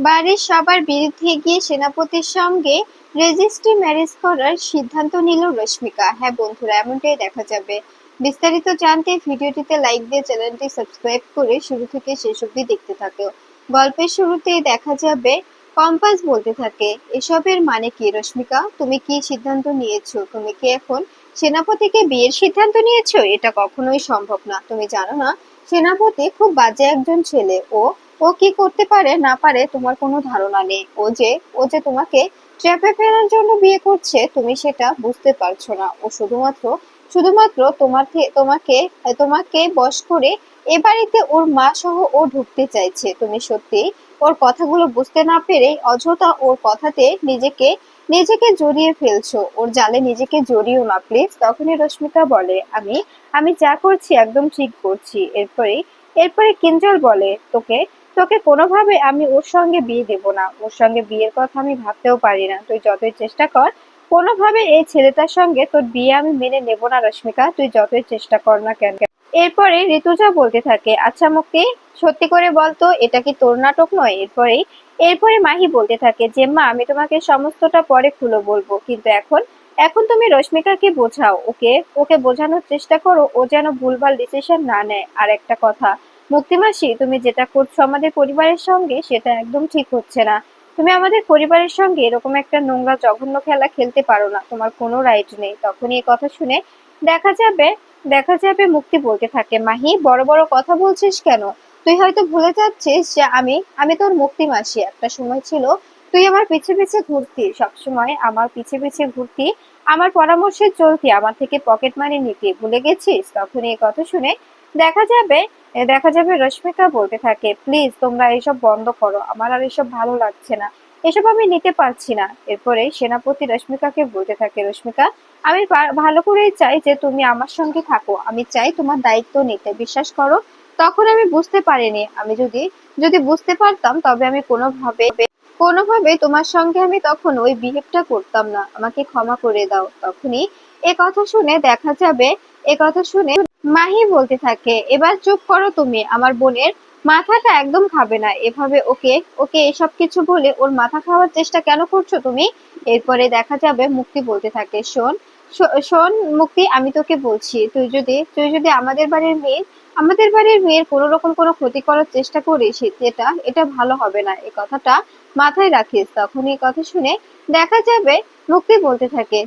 বাড়ির সবার বিরুদ্ধে গিয়ে সেনাপতির সঙ্গে রেজিস্ট্রি ম্যারেজ করার সিদ্ধান্ত নিল রশ্মিকা। হ্যাঁ বন্ধুরা, এমনটাই দেখা যাবে। বিস্তারিত জানতে ভিডিওটিতে লাইক দিয়ে চ্যানেলটি সাবস্ক্রাইব করে শুরু থেকে শেষ অবধি দেখতে থাকো। গল্পের শুরুতেই দেখা যাবে কম্পাস বলতে থাকে, এসবের মানে কি রশ্মিকা? তুমি কি সিদ্ধান্ত নিয়েছো? তুমি কি এখন সেনাপতিকে বিয়ের সিদ্ধান্ত নিয়েছো? এটা কখনোই সম্ভব না। তুমি জানো না সেনাপতি খুব বাজে একজন ছেলে। ও ও কি করতে পারে না পারে তোমার কোনো ধারণা নেই। ও যে তোমাকে ট্র্যাপে ফেলার জন্য বিয়ে করছে, তুমি সেটা বুঝতে পারছো না। ও শুধুমাত্র শুধুমাত্র তোমাকে তোমাকে বশ করে এ বাড়িতে ওর মা সহ ও ঢুকতে চাইছে। তুমি সত্যি ওর কথাগুলো বুঝতে না পেরে অযথা ওর কথাতে নিজেকে নিজেকে জড়িয়ে ফেলছো। ওর জালে নিজেকে জড়িও না প্লিজ। তখনই রশ্মিকা বলে, আমি আমি যা করছি একদম ঠিক করছি। এরপরে কিঞ্জল বলে, তোকে তোকে কোনোভাবে আমি ওর সঙ্গে বিয়ে দেব না। ওর সঙ্গে বিয়ের কথা আমি ভাবতেও পারি না। তুই যতই চেষ্টা কর, কোনোভাবে এই ছেলেটার সঙ্গে তোর বিয়ে আমি মেনে নেব না রশ্মিকা, তুই যতই চেষ্টা কর না কেন। এরপরে ঋতুজা বলতে থাকে, আচ্ছা মুক্তি, সত্যি করে বলতো এটা কি তোর নাটক নয়? এরপরে মাহি বলতে থাকে যে, মা আমি তোমাকে সমস্তটা পরে খুলে বলবো, কিন্তু এখন এখন তুমি রশ্মিকাকে বোঝাও। ওকে ওকে বোঝানোর চেষ্টা করো, ও যেন ভুলভাল ডিসিশন না নেয়। আর একটা কথা মুক্তিমাসি, তুমি যেটা করছো আমাদের পরিবারের সঙ্গে সেটা একদম ঠিক হচ্ছে না। তুমি আমাদের পরিবারের সঙ্গে এরকম একটা নোংরা জঘন্য খেলা খেলতে পারো না, তোমার কোনো রাইট নেই। তখনই এই কথা শুনে দেখা যাবে দেখা যাবে মুক্তি বলতে থাকে, মাহি বড় বড় কথা বলছিস কেন? তুই হয়তো ভুলে যাচ্ছিস যে আমি আমি তোর মুক্তি মাসি। একটা সময় ছিল তুই আমার পিছে পিছে ঘুরতি, সবসময় আমার পিছে পিছে ঘুরতি, আমার পরামর্শে চলতি, আমার থেকে পকেট মানি নিতি, ভুলে গেছিস? তখন এই কথা শুনে দেখা যাবে দেখা যাবে রশ্মিকা বলতে থাকে, প্লিজ তোমরা এসব বন্ধ করো, আমার আর এসব ভালো লাগছে না, এসব আমি নিতে পারছি না। এরপরে সেনাপতি রশ্মিকাকে বলতে থাকে, রশ্মিকা আমি ভালো করেই চাই যে তুমি আমার সঙ্গে থাকো, আমি চাই তোমার দায়িত্ব নিতে, বিশ্বাস করো। তখন আমি বুঝতে পারিনি, আমি যদি যদি বুঝতে পারতাম তবে আমি কোনোভাবে তোমার সঙ্গে আমি তখন ওই বিহেভটা করতাম না, আমাকে ক্ষমা করে দাও। তখনই এ কথা শুনে দেখা যাবে এ কথা শুনে মাহি বলতে থাকে, এবার চুপ করো তুমি, আমার বোনের মাথাটা একদম খাবে না এভাবে। ওকে ওকে এসব কিছু বলে ওর মাথা খাওয়ার চেষ্টা কেন করছো তুমি? এরপরে দেখা যাবে মুক্তি বলতে থাকে, শোন মুক্তি, আমি তোকে বলছি, তুই যদি আমাদের বাড়ির মেয়ের কোনো রকম কোনো ক্ষতি করার চেষ্টা করিস, এটা ভালো হবে না, এই কথাটা মাথায় রাখিস। তখন এই কথা শুনে দেখা যাবে মুক্তি বলতে থাকে,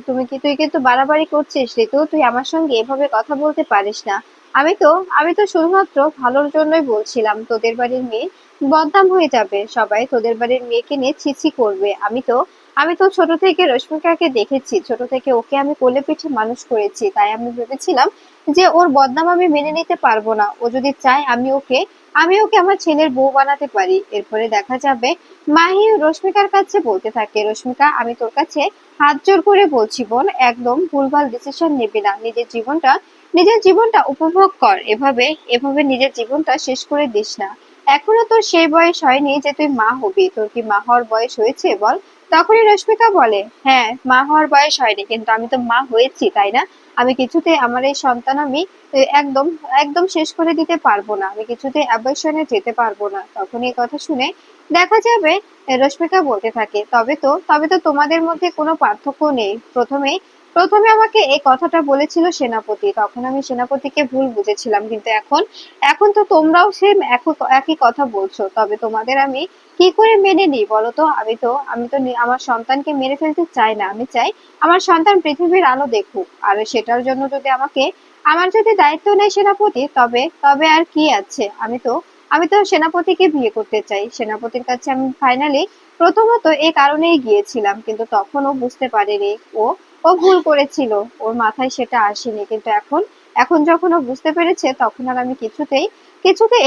তুই কিন্তু বাড়াবাড়ি করছিস ঋতু, তুই আমার সঙ্গে এভাবে কথা বলতে পারিস না। আমি তো শুধুমাত্র ভালোর জন্যই বলছিলাম। তোদের বাড়ির মেয়ে বদনাম হয়ে যাবে, সবাই তোদের বাড়ির মেয়েকে নিয়ে ছিছি করবে। আমি তো ছোট থেকে রশ্মিকাকে দেখেছি, ছোট থেকে ওকে আমি কোলে পিঠে মানুষ করেছি, তাই আমি ভেবেছিলাম যে ওর বদনাম আমি মেনে নিতে পারবো না। ও যদি চায় আমি ওকে আমার ছেলের বউ বানাতে পারি। এরপরে দেখা যাবে মাহি রশ্মিকার কাছে বলতে থাকে, রশ্মিকা আমি তোর কাছে হাত জোর করে বলছি বোন, একদম ভুলভাল ডিসিশন নেবে না। নিজের জীবনটা উপভোগ কর, এভাবে এভাবে নিজের জীবনটা শেষ করে দিস না। এখনো তোর সেই বয়স হয়নি যে তুই মা হবি। তোর কি মা হওয়ার বয়স হয়েছে বল? তখনই রশ্মিকা বলে, হ্যাঁ মা হওয়ার বয়স হয়নি, কিন্তু আমি তো মা হয়েছি, তাই না? আমি কিছুতে আমার এই সন্তান আমি একদম একদম শেষ করে দিতে পারবো না, আমি কিছুতে অ্যাবর্শনে যেতে পারবো না। তখন এই কথা শুনে দেখা যাবে রশ্মিকা বলতে থাকে, তবে তো তোমাদের মধ্যে কোনো পার্থক্য নেই। প্রথমে প্রথমে আমাকে এই কথাটা বলেছিল সেনাপতি, তখন আমি সেনাপতিকে ভুল বুঝেছিলাম, কিন্তু এখন এখন তো তোমরাও সেম একই কথা বলছো। তবে তোমাদের আমি কি করে মেনে নিই বলো তো? আমার সন্তানকে মেরে ফেলতে চাই না, আমি চাই আমার সন্তান পৃথিবীর আলো দেখুক। আর সেটার জন্য যদি আমার যদি দায়িত্ব নেয় সেনাপতি, তবে তবে আর কি আছে। আমি তো সেনাপতিকে বিয়ে করতে চাই। সেনাপতির কাছে আমি ফাইনালি প্রথমত এই কারণেই গিয়েছিলাম, কিন্তু তখন ও বুঝতে পারেনি। ও ও ভুল করেছিল, ওর মাথায় সেটা আসেনি, কিন্তু এখন এখন যখন ও বুঝতে পেরেছে, তখন আর আমি কিছুতেই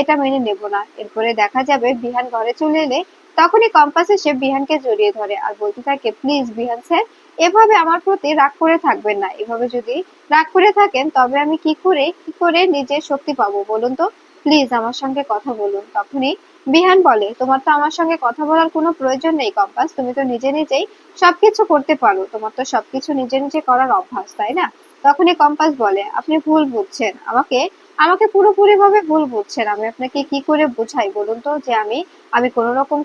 এটা মেনে নেব না। এরপরে দেখা যাবে বিহান ঘরে চলে এলে তখনই কম্পাস এসে বিহানকে জড়িয়ে ধরে আর বলতে থাকে, প্লিজ বিহান স্যার, এভাবে আমার প্রতি রাগ করে থাকবেন না। এভাবে যদি রাগ করে থাকেন তবে আমি কি করে নিজের শক্তি পাবো বলুন তো? প্লিজ আমার সঙ্গে কথা বলুন। তখনই বিহান বলে, তোমার তো আমার সঙ্গে কথা বলার কোনো প্রয়োজন নেই কম্পাস, তুমি তো নিজে নিজেই সবকিছু করতে পারো, তোমার তো সবকিছু নিজে নিজে করার অভ্যাস, তাই না? তখনই কম্পাস বলে, আপনি ভুল বুঝছেন, আমাকে পুরোপুরি ভাবে ভুল বুঝছেন। আমি আপনাকে কি করে বোঝাই বলুন তো, যে আমি কোনো রকম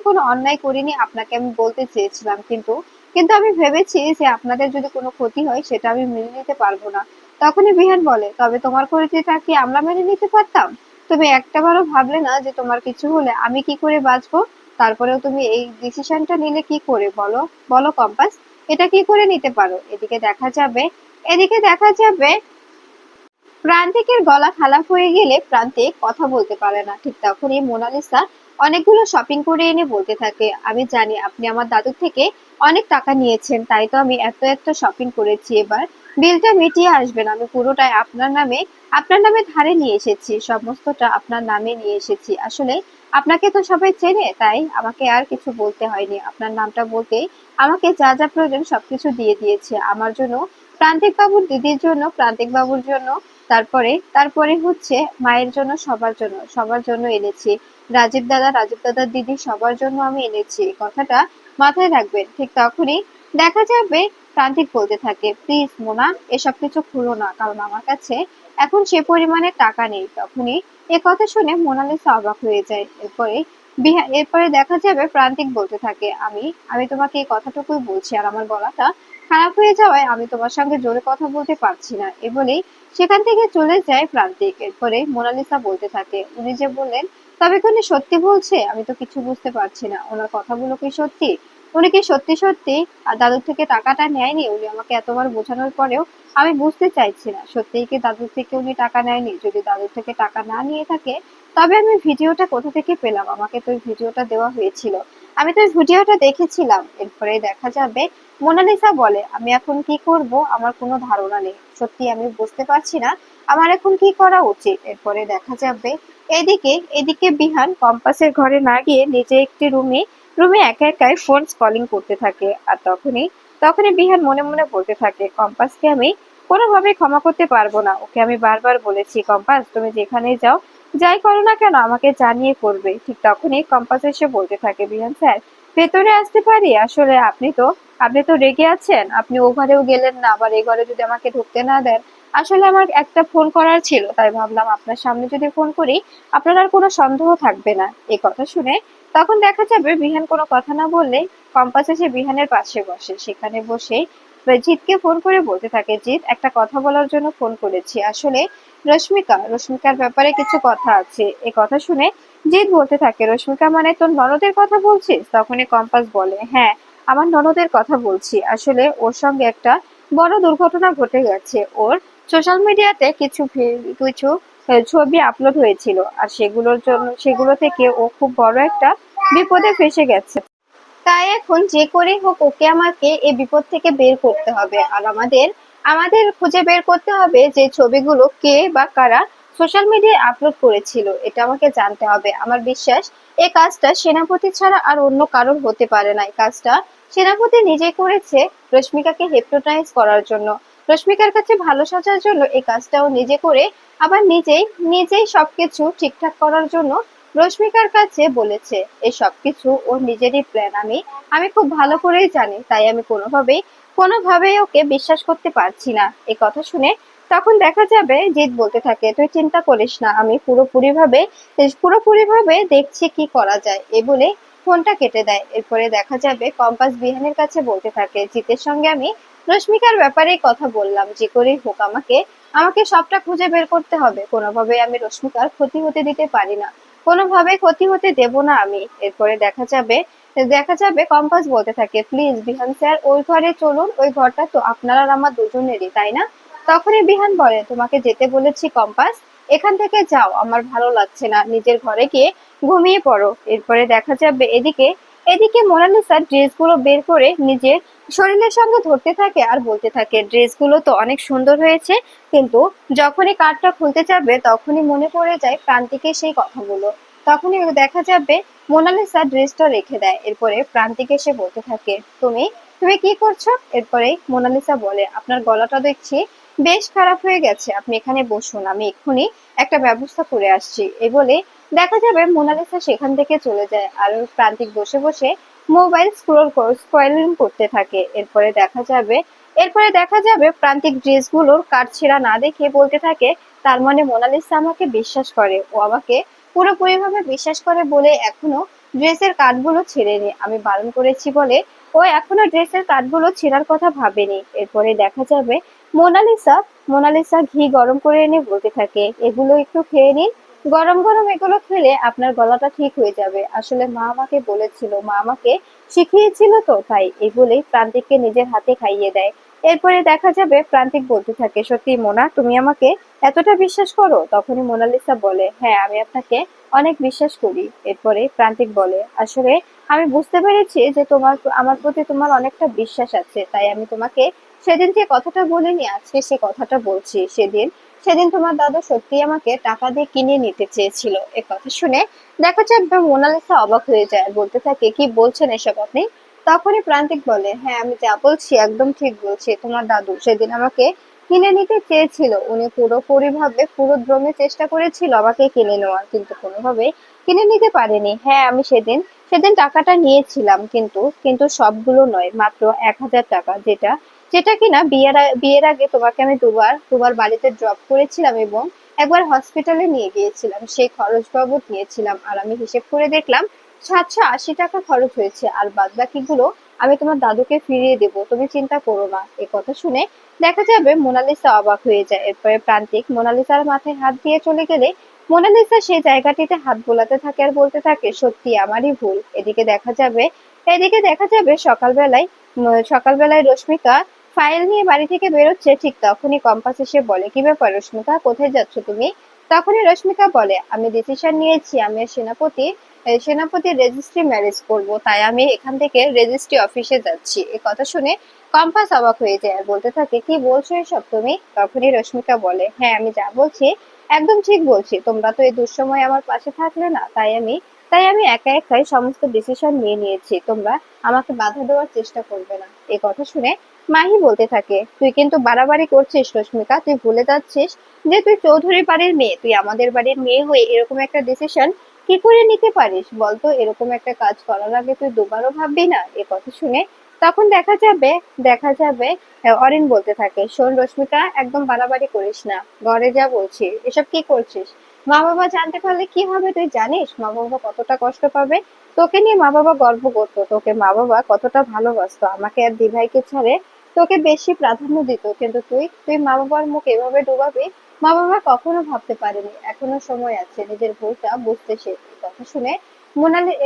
কোনো অন্যায় করিনি, আপনাকে আমি বলতে চেয়েছিলাম, কিন্তু কিন্তু আমি ভেবেছি যে আপনাদের যদি কোনো ক্ষতি হয় সেটা আমি মেনে নিতে পারবো না। তখনই বিহান বলে, তবে তোমার ক্ষতিটা কি আমরা মেনে নিতে পারতাম? তুমি একটাবারও ভাবলে না যে তোমার কিছু হলে আমি কি করে বাঁচবো? তারপরেও তুমি এই ডিসিশনটা নিলে কি করে, বলো? বলো কম্পাস, এটা কি করে নিতে পারো? এদিকে দেখা যাবে প্রান্তিকের গলা খারাপ হয়ে গেলে প্রান্তিক কথা বলতে পারে না। ঠিক তখনই মোনালিসা অনেকগুলো শপিং করে এনে বলতে থাকে, আমি জানি আপনি আমার দাদুর থেকে অনেক টাকা নিয়েছেন, তাই তো আমি এত এত শপিং করেছি। এবার বিলটা মিটিয়ে আসবেন। আমি পুরোটাই আপনার নামে ধারে নিয়ে এসেছি, সমস্তটা আপনার নামে নিয়ে এসেছি। আসলে আপনাকে তো সবাই চেনে, তাই আমাকে আর কিছু বলতে হয়নি। আপনার নামটা বলতেই আমাকে যা যা প্রয়োজন সবকিছু দিয়ে দিয়েছে আমার জন্য, প্রান্তিক বাবুর দিদির জন্য, প্রান্তিক বাবুর জন্য, তারপরে হচ্ছে মায়ের জন্য, সবার জন্য এনেছি। রাজীব দাদার দিদি সবার জন্য আমি এনেছি। কথাটা মাথায় রাখবেন। ঠিক তখনই দেখা যাবে প্রান্তিক বলতে থাকে, প্লিজ মোনা, এসব কিছু খুলো না, কারণ আমার কাছে এখন সে পরিমাণে টাকা নেই। তখনই এ কথা শুনে মোনালিসা অবাক হয়ে যায়। এরপরে দেখা যাবে প্রান্তিক বলতে থাকে, আমি তোমাকে এই কথাটুকুই বলছি, আর আমার গলাটা খারাপ হয়ে যাওয়ায় আমি তোমার সঙ্গে জোরে কথা বলতে পারছি না। এ বলেই সেখান থেকে চলে যায় প্রান্তিক। এরপরে মোনালিসা বলতে থাকে, উনি যে বললেন, তবে কি উনি সত্যি বলছে? আমি তো কিছু বুঝতে পারছি না, ওনার কথাগুলো কি সত্যি? উনি কি সত্যি সত্যি দাদুর থেকে টাকাটা নেয়নি? উনি আমাকে এতবার বোঝানোর পরেও আমি বুঝতে চাইছি না, সত্যিই কি দাদুর থেকে উনি টাকা নেয়নি? যদি দাদুর থেকে টাকা না নিয়ে থাকে, তবে আমি ভিডিওটা কোথা থেকে পেলাম? আমাকে তো ওই ভিডিওটা দেওয়া হয়েছিল, আমি তো ওই ভিডিওটা দেখেছিলাম। এরপরে দেখা যাবে মোনালিসা বলে, আমি এখন কি করব আমার কোনো ধারণা নেই, সত্যি আমি বুঝতে পারছি না আমার এখন কি করা উচিত। এরপরে দেখা যাবে এদিকে বিহান কম্পাসের ঘরে না গিয়ে নিজে একটি রুমে একা একাই ফোন কলিং করতে থাকে। আর তখনই বিহান মনে মনে বলতে থাকে, কম্পাসকে আমি কোনোভাবেই ক্ষমা করতে পারবো না। ওকে আমি বারবার বলেছি, কম্পাস তুমি যেখানেই যাও, যাই করো না কেন আমাকে জানিয়ে করবে। ঠিক তখনই কম্পাস এসে বলতে থাকে, বিহান স্যার, ভেতরে আসতে পারি? আসলে আপনি তো রেগে আছেন, আপনি ও ঘরেও গেলেন না, আবার এই ঘরে যদি আমাকে ঢুকতে না দেন। আসলে আমার একটা ফোন করার ছিল, তাই ভাবলাম আপনার সামনে যদি ফোন করি আপনার আর কোনো সন্দেহ থাকবে না। এই কথা শুনে তখন দেখা যাবে বিহান কোনো কথা না বললে কম্পাস এসে বিহানের পাশে বসে। সেখানে বসে জিৎকে ফোন করে বলতে থাকে, জিৎ, একটা কথা বলার জন্য ফোন করেছি। আসলে রশ্মিকার ব্যাপারে কিছু কথা আছে। এই কথা শুনে জিৎ বলতে থাকে, রশ্মিকা মানে তোর ননদের কথা বলছিস? তখনই কম্পাস বলে, হ্যাঁ, আমার ননদের কথা বলছি। আসলে ওর সঙ্গে একটা বড় দুর্ঘটনা ঘটে গেছে। ওর সোশ্যাল মিডিয়াতে কিছু ছবি আপলোড হয়েছিল, আর সেগুলো থেকে ও খুব বড় একটা বিপদে ফেঁসে গেছে। তাই এখন যে করে হোক ওকে আমাকে এই বিপদ থেকে বের করতে হবে। আর আমাদের খুঁজে বের করতে হবে যে ছবিগুলো কে বা কারা সোশ্যাল মিডিয়ায় আপলোড করেছিল, এটা আমাকে জানতে হবে। আমার বিশ্বাস এই কাজটা সেনাপতি ছাড়া আর অন্য কারোর হতে পারে না। এই কাজটা সেনাপতি নিজে করেছে রশ্মিকাকে হিপনোটাইজ করার জন্য, রশ্মিকার কাছে ভালো সাজার জন্য। এই কাজটাও নিজে করে আবার নিজেই নিজেই সবকিছু ঠিকঠাক করার জন্য রশ্মিকার কাছে বলেছে। এই সবকিছু ওর নিজেরই প্ল্যান। আমি খুব ভালো করেই জানি, তাই আমি কোনোভাবেই ওকে বিশ্বাস করতে পারছি না। এই কথা শুনে তখন দেখা যাবে জিৎ বলতে থাকে, তুই চিন্তা করিস না, আমি পুরোপুরি ভাবে দেখছি কি করা যায়। এ বলে ফোনটা কেটে দেয়। এরপরে দেখা যাবে কম্পাস বিহানের কাছে বলতে থাকে, জিতের সঙ্গে আমি রশ্মিকার ব্যাপারে কথা বললাম, যে করেই হোক আমাকে সবটা খুঁজে বের করতে হবে। কোনোভাবে আমি রশ্মিকার ক্ষতি হতে দিতে পারি না, কোনোভাবে ক্ষতি হতে দেব না আমি। এরপরে দেখা যাবে কম্পাস বলতে থাকে, প্লিজ বিহান স্যার, ওই ঘরে চলুন, ওই ঘরটা তো আপনার আর আমার দুজনেরই, তাই না? তখনই বিহান বলে, তোমাকে যেতে বলেছি কম্পাস, এখান থেকে যাও, আমার ভালো লাগছে না, নিজের ঘরে গিয়ে ঘুমিয়ে পড়ো। এরপরে দেখা যাবে এদিকে মোনালিসা ড্রেসগুলো বের করে নিজের শরীরের সঙ্গে ধরতে থাকে আর বলতে থাকে, ড্রেসগুলো তো অনেক সুন্দর হয়েছে, কিন্তু যখনই কার্ডটা খুলতে যাবে তখনই মনে পড়ে যায় প্রান্তিকের সেই কথাগুলো। তখনই দেখা যাবে মোনালিসা ড্রেসটা রেখে দেয়। এরপরে প্রান্তিক এসে বলতে থাকে, তুমি তুমি কি করছো? এরপরে মোনালিসা বলে, আপনার গলাটা দেখছি বেশ খারাপ হয়ে গেছে, আপনি এখানে বসুন, আমি এক্ষুনি একটা ব্যবস্থা করে আসছি। এই বলে দেখা যাবে মোনালিসা সেখান থেকে চলে যায়, আর প্রান্তিক বসে বসে মোবাইল স্ক্রলিং করতে থাকে। এরপরে দেখা যাবে এরপরে দেখা যাবে প্রান্তিক ড্রেসগুলোর কাটছেঁড়া না দেখে বলতে থাকে, তার মানে মোনালিসা আমাকে বিশ্বাস করে, ও আমাকে পুরোপুরিভাবে বিশ্বাস করে বলে এখনো ড্রেসের কাটগুলো ছেড়েনি। আমি বারণ করেছি বলে ও এখনো ড্রেসের কাটগুলো ছেঁড়ার কথা ভাবেনি। এরপরে দেখা যাবে মোনালিসা মোনালিসা ঘি গরম করে এনে বলতে থাকে, এগুলো একটু খেয়ে নিন, গরম গরম এগুলো খেলে আপনার গলাটা ঠিক হয়ে যাবে। আসলে মা আমাকে বলেছিল, মা আমাকে শিখিয়েছিল, তো তাই এগুলোই প্রান্তিককে নিজের হাতে খাইয়ে দেয়। এরপরে দেখা যাবে প্রান্তিক বলতে থাকে, সত্যি মোনা, তুমি আমাকে এতটা বিশ্বাস করো? তখনই মোনালিসা বলে, হ্যাঁ, আমি আপনাকে অনেক বিশ্বাস করি। এরপরে প্রান্তিক বলে, আসলে আমি বুঝতে পেরেছি যে আমার প্রতি তোমার অনেকটা বিশ্বাস আছে, তাই আমি তোমাকে সেদিন যে কথাটা বলিনি, আজকে সে কথাটা বলছি। সেদিন তোমার দাদা সত্যি আমাকে টাকা দিয়ে কিনে নিতে চেয়েছিল। এ কথা শুনে দেখা যায় একদম মোনালিসা অবাক হয়ে যায়, আর বলতে থাকে, কি বলছেন এসব আপনি? তখনই প্রান্তিক বলে, হ্যাঁ, আমি যা বলছি একদম ঠিক বলছি। তোমার দাদু সেদিন আমাকে কিনে নিতে চেয়েছিল, উনি পুরোপুরি ভাবে পুরো দমে চেষ্টা করেছিল আমাকে কিনে নেওয়ার, কিন্তু কোনোভাবে কিনে নিতে পারেনি। হ্যাঁ, আমি সেদিন সেদিন টাকাটা নিয়েছিলাম, কিন্তু কিন্তু সবগুলো নয়, মাত্র 1,000 টাকা, যেটা যেটা কিনা বিয়ের আগে তোমাকে আমি দুবার দুবার বাড়িতে ড্রপ করেছিলাম এবং একবার হসপিটালে নিয়ে গিয়েছিলাম, সেই খরচ বাবদ নিয়েছিলাম। আর আমি হিসেব করে দেখলাম 780 টাকা খরচ হয়েছে, আর বাদ বাকিগুলো আমি তোমার দাদুকে ফিরিয়ে দেব, তুমি চিন্তা করো না। এ কথা শুনে দেখা যাবে মোনালিসা অবাক হয়ে যায়। এরপরে প্রান্তিক মোনালিসার মাথায় হাত দিয়ে চলে গেলে মোনালিসা সেই জায়গাটিতে হাত বোলাতে থাকে আর বলতে থাকে, সত্যি আমারই ভুল। এদিকে দেখা যাবে সকালবেলায় রশ্মিকা ফাইল নিয়ে বাড়ি থেকে বেরোচ্ছে, ঠিক তখনই কম্পাস এসে বলে, কি ব্যাপার রশ্মিকা, কোথায় যাচ্ছ তুমি? তখনই রশ্মিকা বলে, আমি ডিসিশন নিয়েছি, আমি আর সেনাপতির রেজিস্ট্রি ম্যারেজ করব, তাই আমি এখান থেকে রেজিস্ট্রি অফিসে যাচ্ছি। এ কথা শুনে কম্পাস অবাক হয়ে যায় আর বলতে থাকে, কি বলছো এসব তুমি? তখনই রশ্মিকা বলে, হ্যাঁ, আমি যা বলছি একদম ঠিক বলছি। তোমরা তো এই দুঃসময় আমার পাশে থাকলে না, তাই আমি একা একাই সমস্ত ডিসিশন নিয়ে নিয়েছি। তোমরা আমাকে বাধা দেওয়ার চেষ্টা করবে না। এই কথা শুনে মাহি বলতে থাকে, তুই কিন্তু বাড়াবাড়ি করছিস রশ্মিকা, তুই ভুলে যাচ্ছিস যে তুই চৌধুরী বাড়ির মেয়ে, তুই আমাদের বাড়ির মেয়ে হয়ে এরকম একটা ডিসিশন কি করে নিতে পারিস বলতো? এরকম একটা কাজ করার আগে তুই দুবারও ভাববি না? এ কথা শুনে তখন দেখা যাবে অরিন বলতে থাকে, শোন রশ্মিকা, একদম বাড়াবাড়ি করিস না, ঘরে যা বলছি। এসব কি করছিস? মা বাবা জানতে পারলে কি হবে তুই জানিস? মা বাবা কতটা কষ্ট পাবে। তোকে নিয়ে মা বাবা গর্ব করতো, তোকে মা বাবা কতটা ভালোবাসতো, আমাকে আর দিভাইকে ছাড়ে তোকে বেশি প্রাধান্য দিত, কিন্তু তুই মা বাবার মুখ এভাবে ডুবাবি, মা বাবা কখনো ভাবতে পারেনি। এখনো সময় আছে নিজের ভুলটা বুঝতে। সে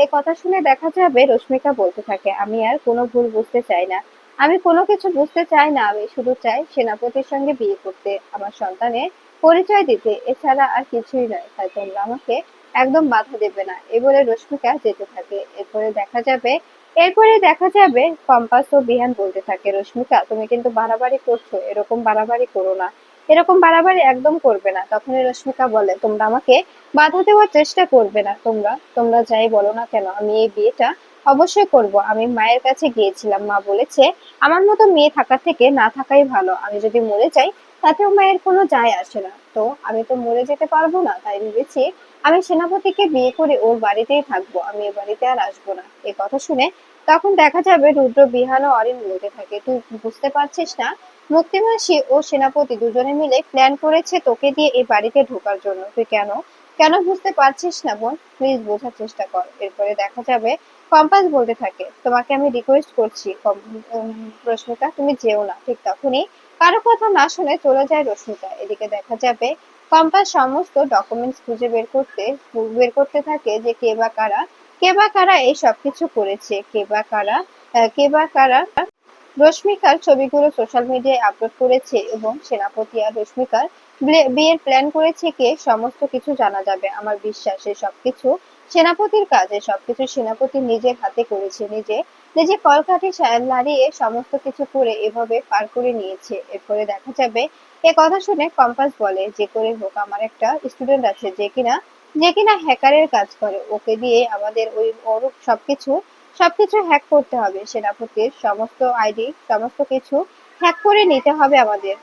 এই কথা শুনে দেখা যাবে রশ্মিকা বলতে থাকে, আমি আর কোনো ভুল বুঝতে চাই না, আমি কোনো কিছু বুঝতে চাই না, আমি শুধু চাই সেনাপতির সঙ্গে বিয়ে করতে, আমার সন্তানের পরিচয় দিতে, এছাড়া আর কিছুই নয়। তাই তোমরা আমাকে একদম বাধা দেবে না। এ বলে রশ্মিকা যেতে থাকে। এরপরে দেখা যাবে কম্পাস ও বিহান বলতে থাকে, রশ্মিকা, তুমি কিন্তু বাড়াবাড়ি করছো, এরকম বাড়াবাড়ি একদম করবে না। তখনই রশ্মিকা বলে, তোমরা আমাকে বাধা দেওয়ার চেষ্টা করবে না। তোমরা যাই বলো না কেন, আমি এই বিয়েটা অবশ্যই করব। আমি মায়ের কাছে গিয়েছিলাম, মা বলেছে আমার মতো মেয়ে থাকার থেকে না থাকাই ভালো। আমি যদি মরে যাই তাতেও মায়ের কোনো যায় আসে না। তো আমি তো মরে যেতে পারবো না, তাই ভেবেছি আমি সেনাপতিকে বিয়ে করে ওর বাড়িতেই থাকবো, আমি এ বাড়িতে আর আসবো না। এ কথা শুনে তখন দেখা যাবে রুদ্র, বিহান ও অরিন বলতে থাকে, তুই বুঝতে পারছিস না, মুক্তিমাসি ও সেনাপতি দুজনে মিলে প্ল্যান করেছে তোকে দিয়ে এই বাড়িতে ঢোকার জন্য। তুই কেন কেন বুঝতে পারছিস না বোন? প্লিজ বোঝার চেষ্টা কর। এরপরে দেখা যাবে কম্পাস বলতে থাকে, তোমাকে আমি রিকোয়েস্ট করছি রশ্মিকা, তুমি যেও না। ঠিক তখনই কারো কথা না শুনে চলে যায় রশ্মিকা। এদিকে দেখা যাবে কম্পাস সমস্ত ডকুমেন্টস খুঁজে বের করতে থাকে যে কে বা কারা এই সবকিছু করেছে, কে বা কারা রশ্মিকার ছবিগুলো সোশ্যাল মিডিয়ায় আপলোড করেছে, এবং সেনাপতি আর রশ্মিকার বিয়ের প্ল্যান করেছে কে, সমস্ত কিছু জানা যাবে। আমার বিশ্বাস এই সবকিছু সেনাপতির কাজ, এই সবকিছু সেনাপতি নিজের হাতে করেছে, নিজে নিজে কলকাঠি নাড়িয়ে সমস্ত কিছু করে এভাবে পার করে নিয়েছে। এরপরে দেখা যাবে এ কথা শুনে কম্পাস বলে, যে করে হোক আমার একটা স্টুডেন্ট আছে যে কিনা হ্যাকারের কাজ করে, ওকে দিয়ে আমাদের ওর সবকিছু হ্যাক করতে হবে, সেনাপতির সমস্ত আইডি সমস্ত কিছু হ্যাক করে নিতে হবে আমাদের।